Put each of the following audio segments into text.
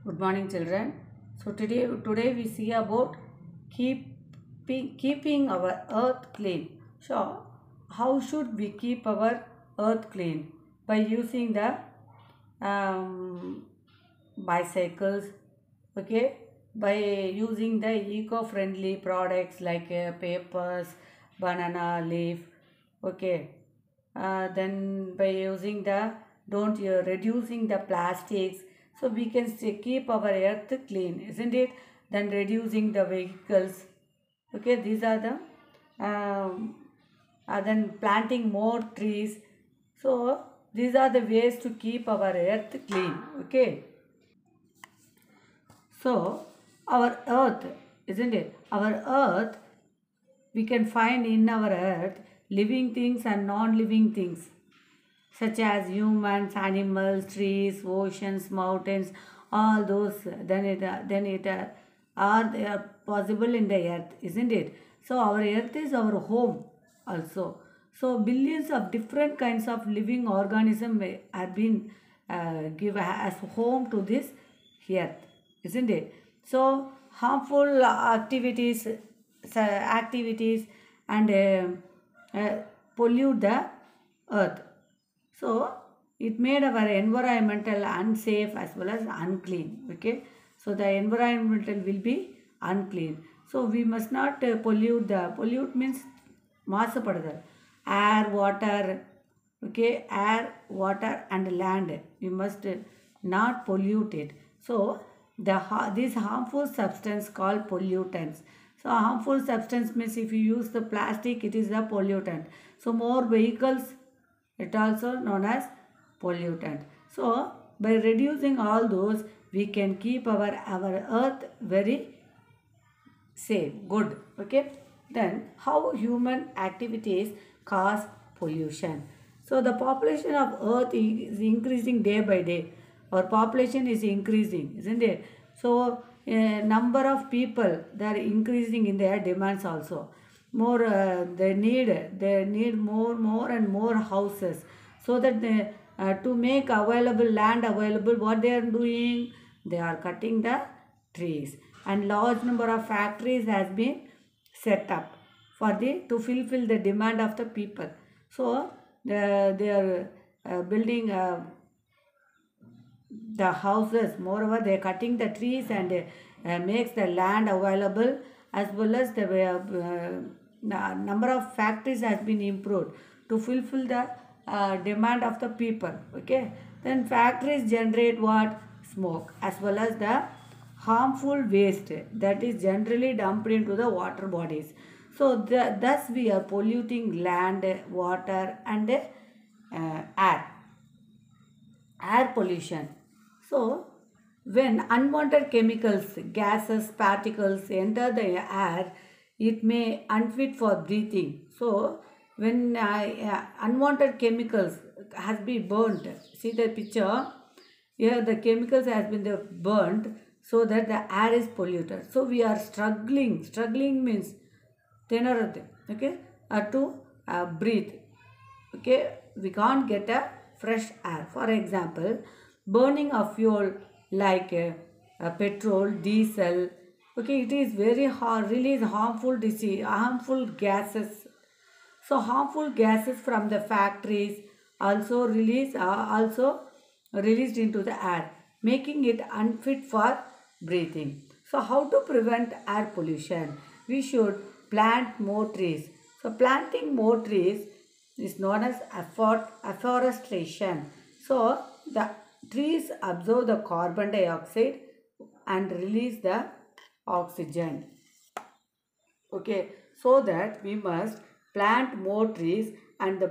Good morning, children. So today we see about keeping our earth clean. So how should we keep our earth clean? By using the bicycles, okay, by using the eco-friendly products like papers, banana leaf, okay, then by using the don't reducing the plastics, so we can keep our earth clean, isn't it? Then reducing the vehicles, okay, these are the then planting more trees. So these are the ways to keep our earth clean, okay. So our earth, isn't it? Our earth, we can find in our earth living things and non-living things such as humans, animals, trees, oceans, mountains, all those. Then it are they are possible in the earth, isn't it? So our earth is our home also. So billions of different kinds of living organisms have been given as home to this earth, isn't it? So harmful activities and pollute the earth. So it made our environmental unsafe as well as unclean. Okay. So the environmental will be unclean. So we must not pollute means masapadadal. Air, water, okay, air, water and land. We must not pollute it. So this harmful substance called pollutants. So harmful substance means if you use the plastic, it is a pollutant. So more vehicles, it also known as pollutant. So by reducing all those, we can keep our earth very safe, good. Okay. Then how human activities cause pollution. So the population of earth is increasing day by day. Our population is increasing, isn't it? So number of people, they are increasing in their demands also. More they need more and more houses, so that to make available land available, what they are doing, they are cutting the trees, and large number of factories has been set up for the to fulfill the demand of the people. So they are building the houses. Moreover, they are cutting the trees and makes the land available, as well as the number of factories has been improved to fulfill the demand of the people. Okay. Then factories generate what? Smoke, as well as the harmful waste that is generally dumped into the water bodies. So thus we are polluting land, water and air pollution. So when unwanted chemicals, gases, particles enter the air, it may unfit for breathing. So when unwanted chemicals has been burnt, see the picture here, the chemicals has been burnt, so that the air is polluted. So we are struggling means tenarate, okay, to breathe, okay. We can't get a fresh air. For example, burning of fuel like petrol, diesel, okay, it is very hard, release harmful disease, harmful gases. So harmful gases from the factories also released into the air, making it unfit for breathing. So how to prevent air pollution? We should plant more trees. So planting more trees is known as afforestation. So the trees absorb the carbon dioxide and release the oxygen. Okay, so that we must plant more trees, and a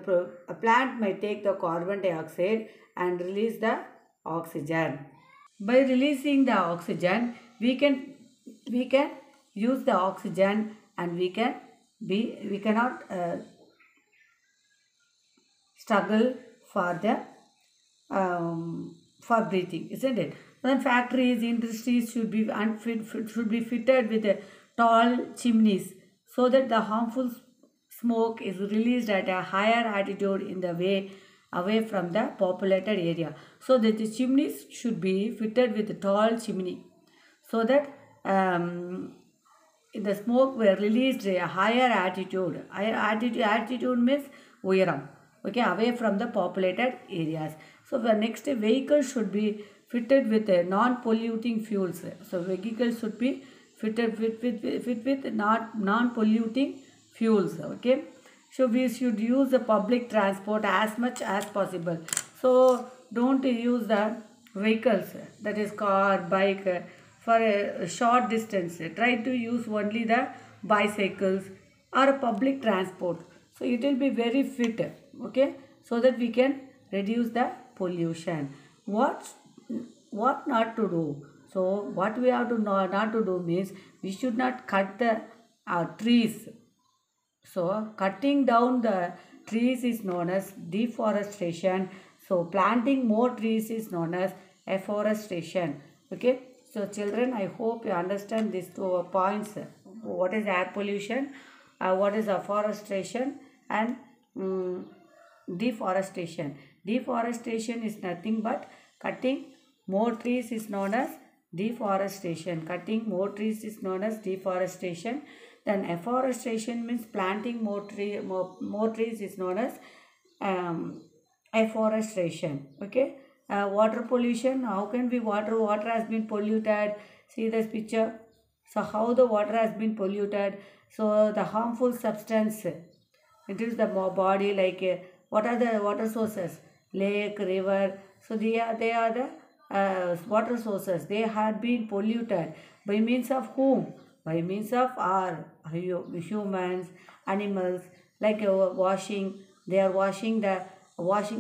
plant may take the carbon dioxide and release the oxygen. By releasing the oxygen, we can use the oxygen, and we cannot struggle for the for breathing, isn't it? Then factories, industries should be fitted with tall chimneys, so that the harmful smoke is released at a higher altitude in the way away from the populated area. So that the chimneys should be fitted with a tall chimney, so that the smoke were released a higher altitude. Altitude means uyaram. Okay, away from the populated areas. So the next vehicle should be fitted with a non-polluting fuels. So vehicles should be fitted with non-polluting fuels. Okay. So we should use the public transport as much as possible. So don't use the vehicles, that is car, bike, for a short distance. Try to use only the bicycles or public transport. So it will be very fit. Okay. So that we can reduce the pollution. What not to do? So what we have to not to do means we should not cut the trees. So cutting down the trees is known as deforestation. So planting more trees is known as afforestation. Okay. So children, I hope you understand these two points. What is air pollution? What is afforestation and deforestation? Deforestation is nothing but cutting more trees is known as deforestation. Cutting more trees is known as deforestation. Then afforestation means planting more trees is known as afforestation. Okay. Water pollution. How can be water has been polluted? See this picture. So how the water has been polluted? So the harmful substance enters the body, like what are the water sources? Lake, river. So they are the water sources. They had been polluted by means of whom? By means of our humans, animals, like washing. They are washing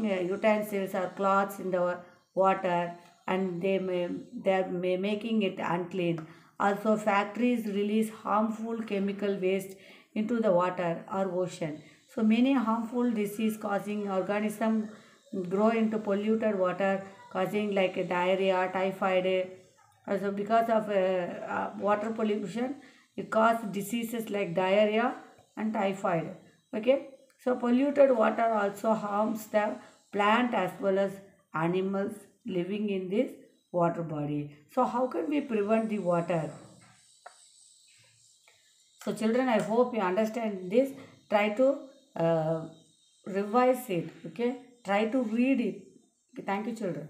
utensils or cloths in the water, and they are making it unclean. Also, factories release harmful chemical waste into the water or ocean. So many harmful disease causing organisms grow into polluted water, causing like diarrhea, typhoid. Also because of water pollution, it causes diseases like diarrhea and typhoid. Okay. So polluted water also harms the plant as well as animals living in this water body. So how can we prevent the water? So children, I hope you understand this. Try to revise it. Okay. Try to read it. Okay, thank you children.